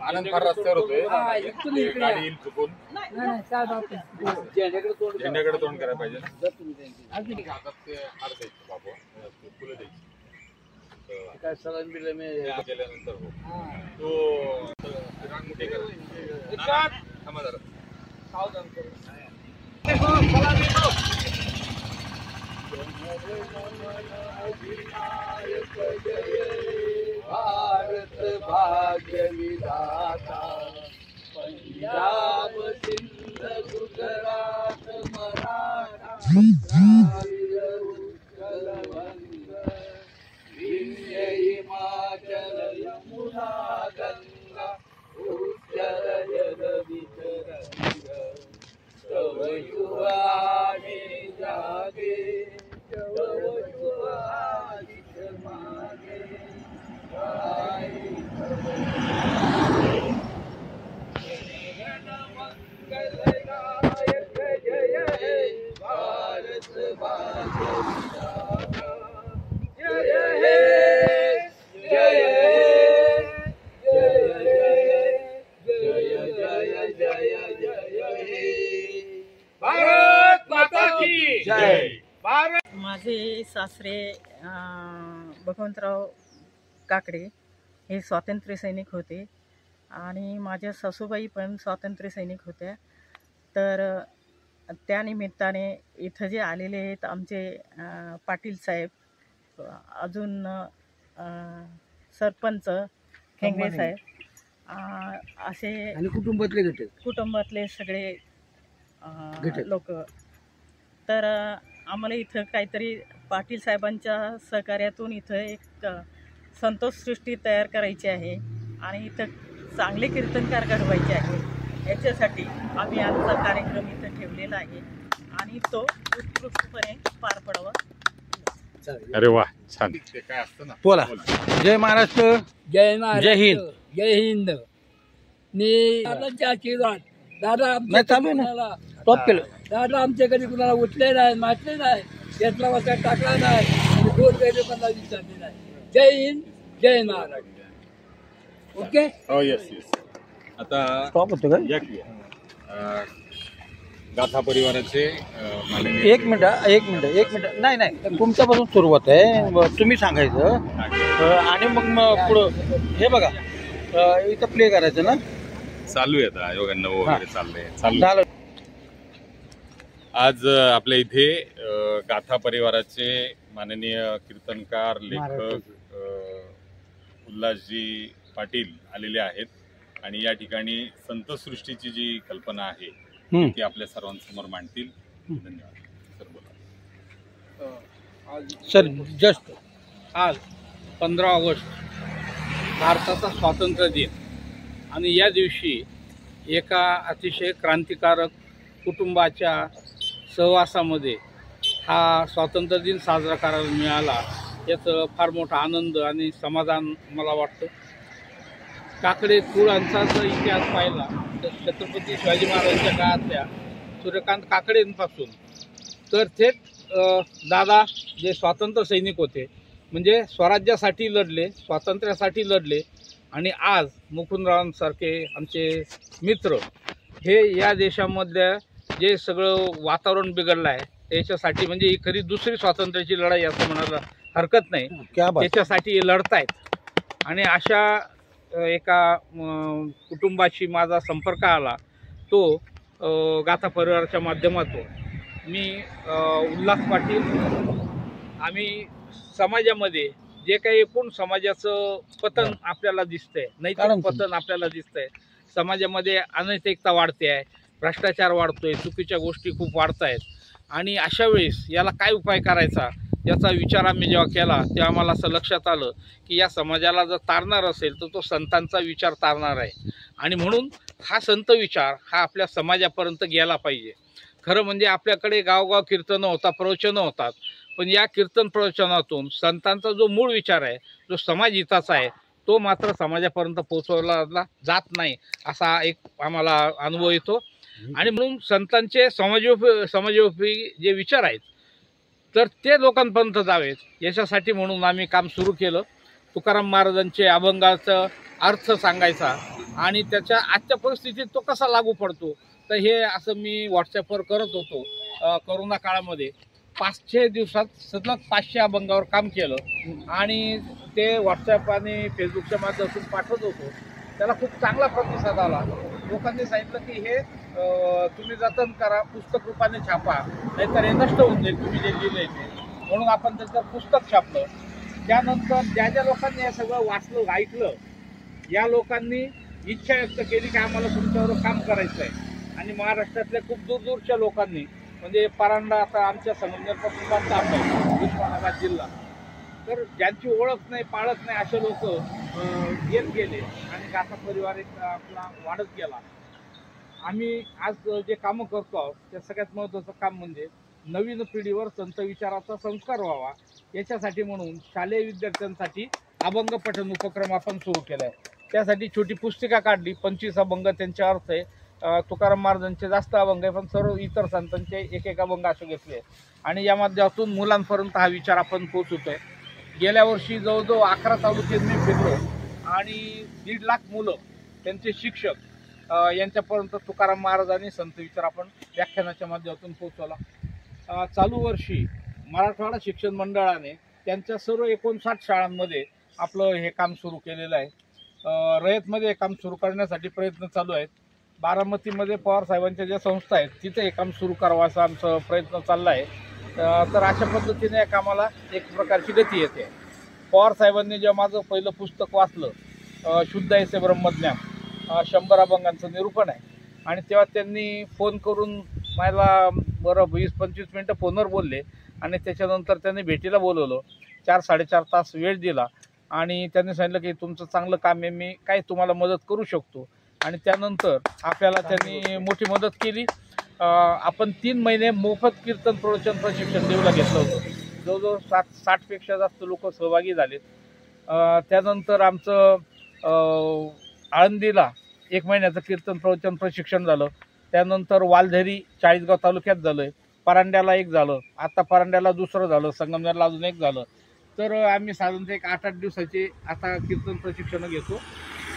आनंद फार रस्त्यावर होतोय, गाडी येईल चुकून, झेंड्याकडे तोंड करायला पाहिजे. हातात ते हार द्यायचे बाबू, फुलं द्यायची काय सलाम बिल गेल्यानंतर तो रांगोटी करायची. थांबा जरा सावधान करू. भारत भाग्य विधाता, पंजाब सिंध गुजरात मराठा उत्कल वंग, विंध्य हिमाचल यमुना गंगा, उच्चल जगदी तरंग, तव युवाने जागे, तव युवानित मागे, मंगलदायक जय हे भारत भाग्य विधाता, जय हे जय जय जय जय जय हे भारत माता की जय. माझे सासरे भगवंतराव काकडे हे स्वातंत्र्य सैनिक होते आणि माझ्या सासूबाई पण स्वातंत्र्य सैनिक होत्या. तर त्या निमित्ताने इथं जे आलेले आहेत आमचे पाटील साहेब, अजून सरपंच खेंगरे साहेब, असे आणि कुटुंबातले सगळे लोक. तर आम्हाला इथं काहीतरी पाटील साहेबांच्या सहकार्यातून इथं एक संतोष सृष्टी तयार करायची आहे आणि इथं चांगले कीर्तनकार घडवायचे आहे. याच्यासाठी आम्ही आजचा कार्यक्रम इथं ठेवलेला आहे आणि तो उत्कृष्टपणे पार पडावा. अरे वा, छान. काय असतं ना, बोला. जय महाराष्ट्र, जय महाराष्ट्र, जय हिंद. जय हिंद. दादा नाही चालू ना, टॉप केलं. दादा आमच्या कधी कुणाला उठले नाही, माटले नाही, घेतला वाचा टाकला नाही आणि गोड गैरेपणा विचारले नाही. जय हिंद, जय महाराष्ट्र. ओके. हो, येस येस. आता टॉप होतो का? गाथा परिवाराचे एक मिनिट नाही तुमच्यापासून सुरुवात आहे, तुम्ही सांगायचं आणि मग पुढं हे बघा इथं प्ले करायचं ना. चालू आहे आता योगांना वगैरे चाललंय. आज आपल्या इथे गाथा परिवाराचे माननीय कीर्तनकार, लेखक उल्हासजी पाटील आलेले आहेत आणि या ठिकाणी संतसृष्टीची जी कल्पना आहे ती आपल्या सर्वांसमोर मांडतील. धन्यवाद सर. बोला सर. जस्ट आज 15 ऑगस्ट भारताचा स्वातंत्र्य दिन आणि या दिवशी एका अतिशय क्रांतिकारक कुटुंबाच्या सहवासामध्ये हा स्वातंत्र्य दिन साजरा करायला मिळाला, याचं फार मोठा आनंद आणि समाधान मला वाटतं. काकडे कुळांचा जर इतिहास पाहिला तर छत्रपती शिवाजी महाराजांच्या काळातल्या सूर्यकांत काकडेंपासून तर थेट दादा जे स्वातंत्र्य सैनिक होते, म्हणजे स्वराज्यासाठी लढले, स्वातंत्र्यासाठी लढले आणि आज मुकुंदरावांसारखे आमचे मित्र हे या देशामधल्या जे सगळं वातावरण बिघडलं आहे त्याच्यासाठी, म्हणजे ही खरी दुसरी स्वातंत्र्याची लढाई असं म्हणायला हरकत नाही, त्याच्यासाठी हे लढतायत. आणि अशा एका कुटुंबाशी माझा संपर्क आला, तो गाथा परिवाराच्या माध्यमातून. मी उल्हास पाटील, आम्ही समाजामध्ये जे काही एकूण समाजाचं पतन आपल्याला दिसतंय, नैतिक पतन आपल्याला दिसतंय, समाजामध्ये अनैतिकता वाढते आहे, भ्रष्टाचार वाढतोय, चुकीच्या गोष्टी खूप वाढत आहेत आणि अशा वेळेस याला काय उपाय करायचा याचा विचार आम्ही जेव्हा केला तेव्हा आम्हाला असं लक्षात आलं की या समाजाला जर तारणार असेल तर तो संतांचा विचार तारणार आहे आणि म्हणून हा संत विचार हा आपल्या समाजापर्यंत गेला पाहिजे. खरं म्हणजे आपल्याकडे गावगाव कीर्तनं होतात, प्रवचनं होतात, पण या कीर्तन प्रवचनातून संतांचा जो मूळ विचार आहे, जो समाज हिताचा आहे, तो मात्र समाजापर्यंत पोहोचवला जात नाही असा एक आम्हाला अनुभव येतो. आणि म्हणून संतांचे समाजोपयोगी जे विचार आहेत तर ते लोकांपर्यंत जावेत याच्यासाठी म्हणून आम्ही काम सुरू केलं. तुकाराम महाराजांचे अभंगाचा अर्थ सांगायचा आणि त्याच्या आजच्या परिस्थितीत तो कसा लागू पडतो, तर हे असं मी व्हॉट्सॲपवर करत होतो. करोना काळामध्ये 500 दिवसात सतत 500 अभंगावर काम केलं आणि ते व्हॉट्सॲप आणि फेसबुकच्या माध्यमातून पाठवत होतो. त्याला खूप चांगला प्रतिसाद आला. लोकांनी सांगितलं की हे तुम्ही जतन करा, पुस्तक रूपाने छापा, नाहीतर हे नष्ट होऊन जाईल तुम्ही जे लिहिलंय ते. म्हणून आपण त्याचं पुस्तक छापलं. त्यानंतर ज्या लोकांनी हे सगळं वाचलं, ऐकलं, या लोकांनी इच्छा व्यक्त केली की आम्हाला तुमच्यावर काम करायचं आहे. आणि महाराष्ट्रातल्या खूप दूरच्या लोकांनी, म्हणजे परांडा आता आमच्या संगमनेरपासून लांब आहे, उस्मानाबाद जिल्हा, तर ज्यांची ओळख नाही, पाळत नाही असे लोक येत गेले आणि गाथा परिवार एक आपला वाढत गेला. आम्ही आज जे कामं करतो आहोत त्या सगळ्यात महत्त्वाचं काम म्हणजे नवीन पिढीवर संत विचाराचा संस्कार व्हावा, याच्यासाठी म्हणून शालेय विद्यार्थ्यांसाठी अभंग पठण उपक्रम आपण सुरू केला आहे. त्यासाठी छोटी पुस्तिका काढली. 25 अभंग त्यांचे अर्थ आहे. तुकाराम महाराजांचे जास्त अभंग आहे, पण सर्व इतर संतांचे एक अभंग असे घेतले आणि या माध्यमातून मुलांपर्यंत हा विचार आपण पोहोचवतोय. गेल्या वर्षी जवळजवळ 11 तालुक्यात मी फिरलो आणि 1.5 लाख मुलं, त्यांचे शिक्षक यांच्यापर्यंत तुकाराम महाराज आणि संत विचार आपण व्याख्यानाच्या माध्यमातून पोहोचवला. चालू वर्षी मराठवाडा शिक्षण मंडळाने त्यांच्या सर्व 59 शाळांमध्ये आपलं हे काम सुरू केलेलं आहे. रयतमध्ये हे काम सुरू करण्यासाठी प्रयत्न चालू आहेत. बारामतीमध्ये पवार साहेबांच्या ज्या संस्था आहेत तिथे हे काम सुरू करावं असा आमचा प्रयत्न चालला आहे. तर अशा पद्धतीने या कामाला एक प्रकारची गती येते. पवार साहेबांनी जेव्हा माझं पहिलं पुस्तक वाचलं, शुद्ध ऐसे ब्रह्मज्ञान, 100 अभंगांचं निरूपण आहे, आणि तेव्हा त्यांनी फोन करून मला 20-25 मिनटं फोनवर बोलले आणि त्याच्यानंतर त्यांनी भेटीला बोलवलं. 4-4.5 तास वेळ दिला आणि त्यांनी सांगितलं की तुमचं चांगलं काम आहे, मी काय तुम्हाला मदत करू शकतो. आणि त्यानंतर आपल्याला त्यांनी मोठी मदत केली. आपण 3 महिने मोफत कीर्तन प्रवचन प्रशिक्षण देऊला घेतलं होतं. जवळजवळ 60पेक्षा जास्त लोक सहभागी झालेत. त्यानंतर आमचं आळंदीला 1 महिन्याचं कीर्तन प्रवचन प्रशिक्षण झालं. त्यानंतर वालधरी 40गाव तालुक्यात झालं, परांड्याला 1 झालं, आता परांड्याला 2रं झालं, संगमनेरला अजून 1 झालं. तर आम्ही साधारणतः 8-8 दिवसाचे आता कीर्तन प्रशिक्षण घेतो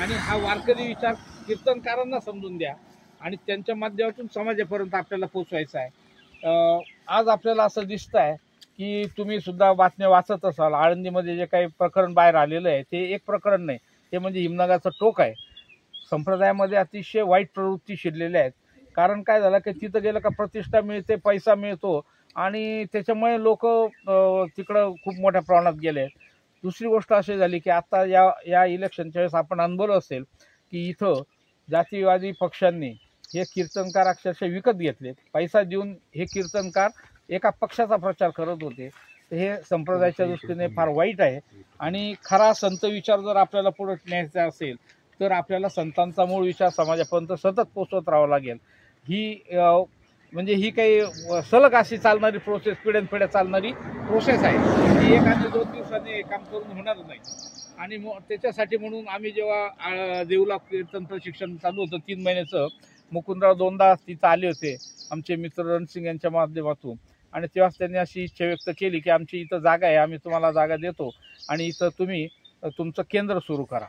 आणि हा वारकरी विचार कीर्तनकारांना समजून द्या आणि त्यांच्या माध्यमातून समाजापर्यंत आपल्याला पोचवायचं आहे. आज आपल्याला असं दिसतं आहे की तुम्ही सुद्धा बातम्या वाचत असाल, आळंदीमध्ये जे काही प्रकरण बाहेर आलेलं आहे ते एक प्रकरण नाही, ते म्हणजे हिमनगाचं टोक आहे. संप्रदायामध्ये अतिशय वाईट प्रवृत्ती शिरलेल्या आहेत. कारण काय झालं की तिथं गेलं का प्रतिष्ठा मिळते, पैसा मिळतो आणि त्याच्यामुळे लोक तिकडं खूप मोठ्या प्रमाणात गेले. दुसरी गोष्ट अशी झाली की आता या इलेक्शनच्या वेळेस आपण अनुभवलं असेल की इथं जातीवादी पक्षांनी हे कीर्तनकार अक्षरशः विकत घेतले. पैसा देऊन हे कीर्तनकार एका पक्षाचा प्रचार करत होते. हे संप्रदायाच्या दृष्टीने फार वाईट आहे. आणि खरा संत विचार जर आपल्याला पुढे न्यायचा असेल तर आपल्याला संतांचा मूळ विचार समाजापर्यंत सतत पोचवत राहावं लागेल. ही काही सलग अशी चालणारी प्रोसेस, पिढ्यानपिढ्या चालणारी प्रोसेस आहे. ही 1 आणि 2 दिवसांनी काम करून होणार नाही. आणि त्याच्यासाठी म्हणून आम्ही जेव्हा देऊला कीर्तन प्रशिक्षण चालू होतं 3 महिन्याचं, मुकुंदराव 2दा तिथं आले होते आमचे मित्र रणसिंग यांच्या माध्यमातून, आणि तेव्हाच त्यांनी अशी इच्छा व्यक्त केली की आमची इथं जागा आहे, आम्ही तुम्हाला जागा देतो आणि इथं तुम्ही तुमचं केंद्र सुरू करा.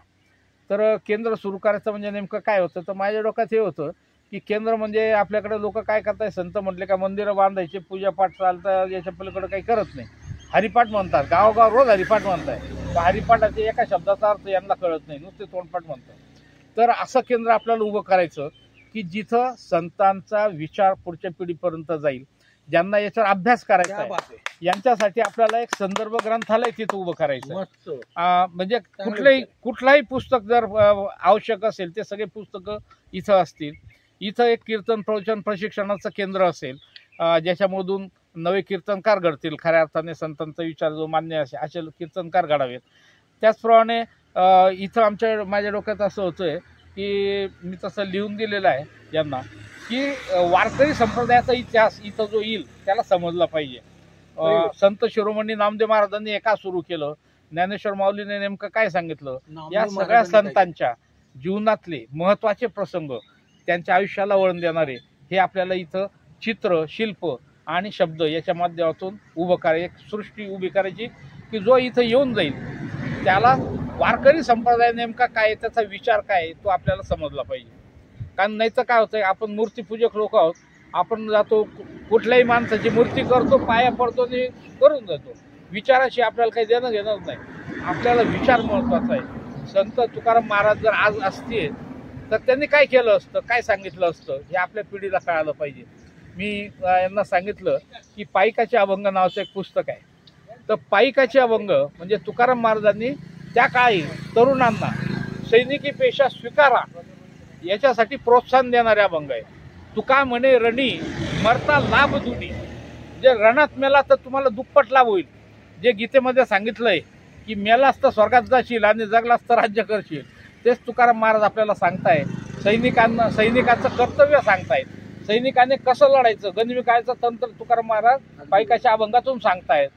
तर केंद्र सुरू करायचं म्हणजे नेमकं काय होतं, तर माझ्या डोक्यात हे होतं की केंद्र म्हणजे आपल्याकडे लोक काय करताय, संत म्हटले का मंदिरं बांधायचे, पूजापाठ चालतं, याच्या पलीकडे काही करत नाही. हरिपाठ म्हणतात, गावोगाव रोज हरिपाठ म्हणताय. हरिपाठाचे एका शब्दाचा अर्थ यांना कळत नाही, नुसते तोंडपाठ म्हणतात. तर असं केंद्र आपल्याला उभं करायचं की जिथं संतांचा विचार पुढच्या पिढीपर्यंत जाईल, ज्यांना याच्यावर अभ्यास करायचा आहे यांच्यासाठी आपल्याला एक संदर्भ ग्रंथालय तिथं उभं करायचं. म्हणजे कुठलाही पुस्तक जर आवश्यक असेल ते सगळे पुस्तकं इथं असतील. इथं एक कीर्तन प्रवचन प्रशिक्षणाचं केंद्र असेल ज्याच्यामधून नवे कीर्तनकार घडतील, खऱ्या अर्थाने संतांचा विचार जो मान्य असेल असे कीर्तनकार घडावेत. त्याचप्रमाणे इथं माझ्या डोक्यात असं होतं की मी तसं लिहून दिलेलं आहे यांना की वारकरी संप्रदायाचा इतिहास इथं जो येईल त्याला समजला पाहिजे. संत शिरोमणी नामदेव महाराजांनी का सुरू केलं, ज्ञानेश्वर माऊलीने नेमकं काय सांगितलं, या सगळ्या संतांच्या जीवनातले महत्त्वाचे प्रसंग, त्यांच्या आयुष्याला वळण देणारे हे आपल्याला इथं चित्र, शिल्प आणि शब्द याच्या माध्यमातून एक सृष्टी उभी करायची की जो इथं येऊन जाईल त्याला वारकरी संप्रदाय नेमका काय, त्याचा विचार काय तो आपल्याला समजला पाहिजे. कारण नाही तर काय होतंय, आपण मूर्तीपूजक लोक आहोत, आपण जातो कुठल्याही माणसाची मूर्ती करतो, पाया पडतो आणि करून जातो. विचाराशी आपल्याला काही देणं घेणंच नाही. आपल्याला विचार महत्त्वाचा आहे. संत तुकाराम महाराज जर आज असतील तर त्यांनी काय केलं असतं, काय सांगितलं असतं, हे आपल्या पिढीला कळालं पाहिजे. मी यांना सांगितलं की पाईकाचे अभंग नावाचं एक पुस्तक आहे. तर पाईकाचे अभंग म्हणजे तुकाराम महाराजांनी त्या काळी तरुणांना सैनिकी पेशा स्वीकारा याच्यासाठी प्रोत्साहन देणारे अभंग आहे. तुका म्हणे रणी मरता लाभ दुनी, जे रणात मेला तर तुम्हाला दुप्पट लाभ होईल. जे गीतेमध्ये सांगितलंय की मेलास तर स्वर्गात जाशील आणि जगलास तर राज्य करशील, तेच तुकाराम महाराज आपल्याला सांगताय. सैनिकाचं कर्तव्य सांगतायत. सैनिकाने कसं लढायचं गणविकायचं तंत्र तुकाराम महाराज पाईकाच्या अभंगातून सांगतायत.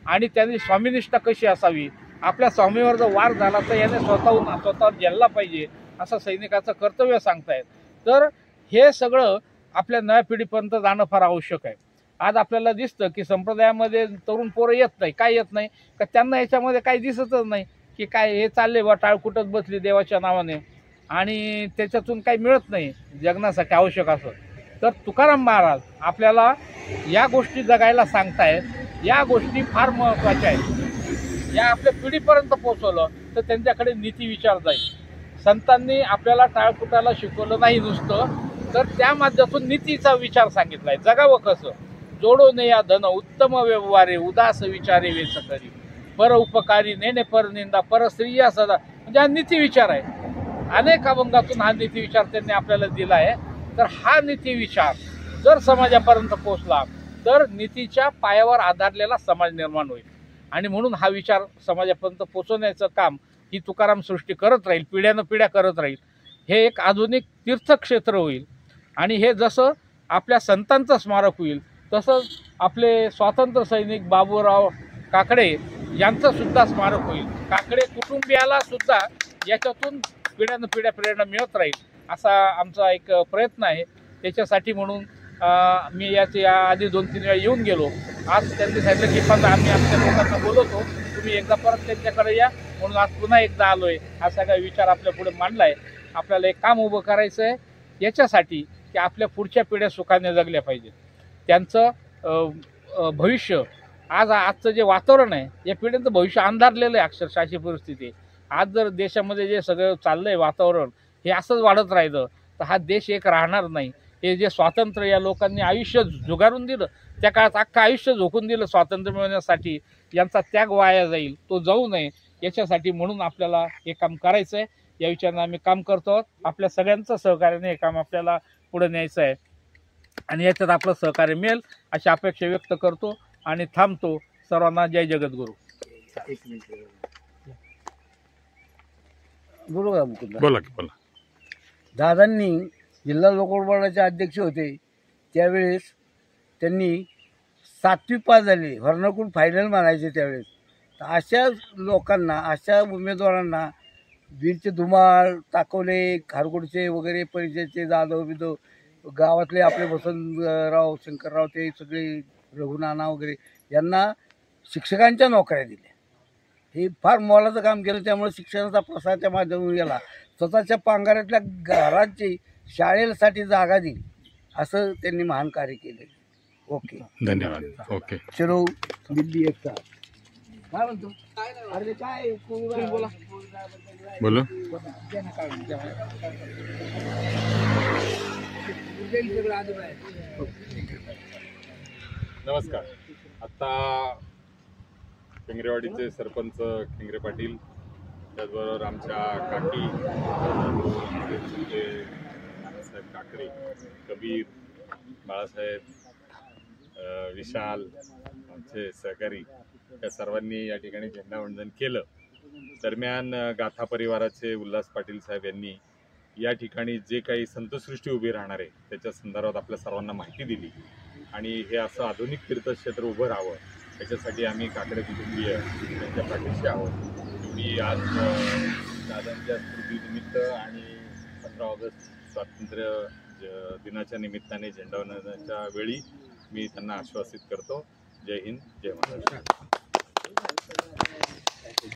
आणि त्यांनी स्वामीनिष्ठा कशी असावी, आपल्या स्वामीवर जर वार झाला तर याने स्वतःवर झेलला पाहिजे असं सैनिकाचं कर्तव्य सांगतायत. तर हे सगळं आपल्या नव्या पिढीपर्यंत जाणं फार आवश्यक आहे. आज आपल्याला दिसतं की संप्रदायामध्ये तरुण पोरं येत नाही. काय येत नाही का, त्यांना याच्यामध्ये काही दिसतच नाही की काय हे चालले बा टाळ कुटत बसली देवाच्या नावाने आणि त्याच्यातून काही मिळत नाही जगण्यासाठी आवश्यक असं. तर तुकाराम महाराज आपल्याला या गोष्टी जगायला सांगतायत. या गोष्टी फार महत्त्वाच्या आहेत. या आपल्या पिढीपर्यंत पोहोचवलं तर त्यांच्याकडे नीती विचार जाईल. संतांनी आपल्याला टाळकुटाला शिकवलं नाही नुसतं, तर त्या माध्यमातून नीतीचा विचार सांगितलाय. जगावं कसं, जोडो ने या धन उत्तम व्यवहारे उदास विचारे वेच करी, पर उपकारी नेने पर निंदा पर स्त्रिया सदा, म्हणजे हा नीती विचार आहे. अनेक अभंगातून हा नीती विचार त्यांनी आपल्याला दिला आहे. तर हा नीती विचार जर समाजापर्यंत पोहोचला तर नीतीच्या पायावर आधारलेला समाज निर्माण होईल. आणि म्हणून हा विचार समाजापर्यंत पोहोचवण्याचं काम ही तुकाराम सृष्टी करत राहील, पिढ्यानपिढ्या करत राहील. हे एक आधुनिक तीर्थक्षेत्र होईल. आणि हे जसं आपल्या संतांचं स्मारक होईल तसंच आपले स्वातंत्र्य सैनिक बाबूराव काकडे यांचं सुद्धा स्मारक होईल. काकडे कुटुंबियाला सुद्धा याच्यातून पिढ्यानपिढ्या प्रेरणा मिळत राहील असा आमचा एक प्रयत्न आहे. त्याच्यासाठी म्हणून मी याच्या आधी 2-3 वेळा येऊन गेलो. आज त्यांनी सांगितलं की पण आम्ही आमच्या लोकांना बोलवतो, तुम्ही एकदा परत त्यांच्याकडे या, म्हणून आज पुन्हा एकदा आलो आहे. हा सगळा विचार आपल्या पुढे मांडला आहे. आपल्याला एक काम उभं करायचं आहे याच्यासाठी की आपल्या पुढच्या पिढ्या सुखाने जगल्या पाहिजेत. त्यांचं भविष्य आजचं जे वातावरण आहे या पिढ्यांचं भविष्य अंधारलेलं आहे अक्षरशः अशी परिस्थिती. आज जर देशामध्ये जे सगळं चाललं आहे वातावरण हे असंच वाढत राहिलं तर हा देश एक राहणार नाही. हे जे स्वातंत्र्य या लोकांनी आयुष्य झुगारून दिलं, त्या काळात अख्खं आयुष्य झोकून दिलं स्वातंत्र्य मिळवण्यासाठी, यांचा त्याग वाया जाईल, तो जाऊ नये याच्यासाठी म्हणून आपल्याला हे काम करायचं आहे. या विचारानं आम्ही काम करतो आहोत. आपल्या सगळ्यांचं सहकार्याने हे काम आपल्याला पुढे न्यायचं आहे आणि याच्यात आपलं सहकार्य मिळेल अशी अपेक्षा व्यक्त करतो आणि थांबतो. सर्वांना जय जगद्गुरू. बोला की बोला. दादांनी जिल्हा लोकवर्गचे अध्यक्ष होते त्यावेळेस त्यांनी 7वी पास झाले, हर्णकुल फायनल मानायचे त्यावेळेस. तर अशा लोकांना, अशा उमेदवारांना वीरचे धुमाळ, ताकवले, खारगोडचे वगैरे परिचयचे जाधव बिधव गावातले आपले वसंतराव, शंकरराव, ते सगळे रघुनाना वगैरे यांना शिक्षकांच्या नोकऱ्या दिल्या. हे फार मोलाचं काम केलं. त्यामुळे शिक्षणाचा प्रसार त्या माध्यमातून गेला. स्वतःच्या पांघरातल्या घराची शाळेसाठी जागा दिली, असं त्यांनी महान कार्य केलं. ओके, धन्यवाद. ओके. शिरो दिल्ली एकता काय म्हणतो, अरे काय बोला बोलो. नमस्कार. आता केंगरेवाडीचे सरपंच केंगरे पाटील, त्याचबरोबर आमच्या काकी नानासाहेब काकडे, कबीर, बाळासाहेब, विशाल, आमचे सहकारी, या सर्वांनी या ठिकाणी झेंडावंदन केलं. दरम्यान गाथा परिवाराचे उल्हास पाटील साहेब यांनी या ठिकाणी जे काही संतसृष्टी उभी राहणार आहे त्याच्या संदर्भात आपल्या सर्वांना माहिती दिली आणि हे असं आधुनिक तीर्थक्षेत्र उभं राहावं याच्यासाठी आम्ही काकडे कुटुंबीय त्यांच्या पाठीशी आहोत. एवढी आज दादांच्या स्मृतीनिमित्त आणि 15 ऑगस्ट स्वातंत्र्य दिनाच्या निमित्ताने झेंडावंदनाच्या वेळी मी त्यांना आश्वासित करतो. जय हिंद, जय महाराष्ट्र.